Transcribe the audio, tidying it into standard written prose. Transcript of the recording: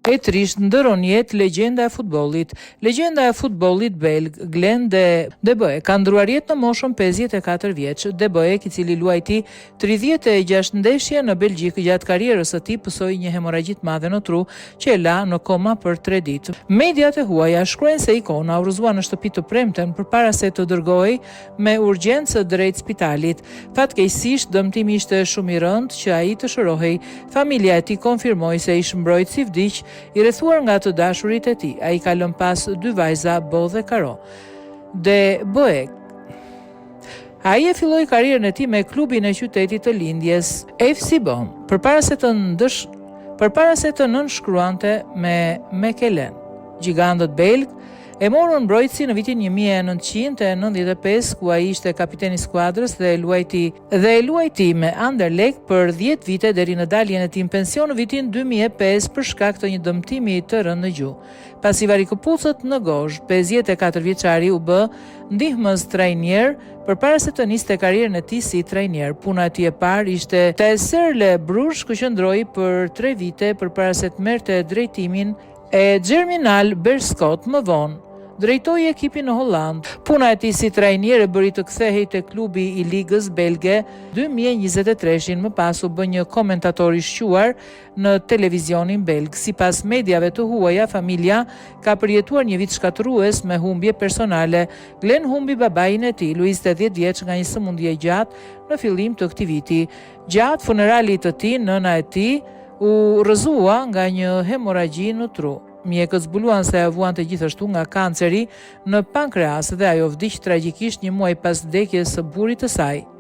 E trisht ndëron jetë legjenda e futbollit. Legjenda e futbollit belg, Glenn De Boer, ka ndruar jetë në moshën 54 vjeç. De Boer, i cili luajti 36 ndeshje në Belgjik gjatë karrierës së tij, pësoi një hemoragji të madhe në tru që e la në koma për 3 ditë. Mediat e huaja shkruajnë se ikona u rrëzua në shtëpi të premten përpara se të dërgohej me urgjencë drejt spitalit. Fatkeqësisht dëmtimi ishte shumë i rëndë që ai të shërohej. Familja e tij konfirmoi se ishte mbrojtës i vdiq, i rrethuar nga të dashurit e tij. Ai ka lënë pas 2 vajza, Bo dhe Karo. De Boer. Ai e filloi karrierën e tij me klubin e qytetit të lindjes, FC Bonn, përpara se të nënshkruante me Mechelen. Gjigantët belg e morën mbrojtësi në vitin 1995, ku ai ishte kapiteni i skuadrës dhe luajti me Anderlecht për 10 vite deri në daljen e tij në pension në vitin 2005 për shkak të një dëmtimi të rënd në gjuhë. Pasi vari këpucët në gozhë, 54 vjeçari u bë ndihmës trajner përpara se të niste karrierën e tij si trajner. Puna e tij e parë ishte te Cercle Bruges, ku qëndroi për 3 vite përpara se të merrte drejtimin e Germinal Beerschot. Më vonë drejtoi ekipin në Holland. Puna e tij si trajner e bëri të kthehej te klubi i ligës belge 2023. Më pas u bë një komentator i shquar në televizionin belg. Sipas mediave të huaja, familja ka përjetuar një vit shkatërrues me humbje personale. Glenn humbi babain e tij, Luis, 80 vjeç, nga një sëmundje gjatë në fillim të këtij viti. Gjatë funeralit të tij, nëna e tij u rrëzua nga një hemoragji në tru. Mjekët zbuluan se ajo vuante gjithashtu nga kanceri në pankreas dhe ajo vdiq tragjikisht një muaj pas vdekjes së burrit të saj.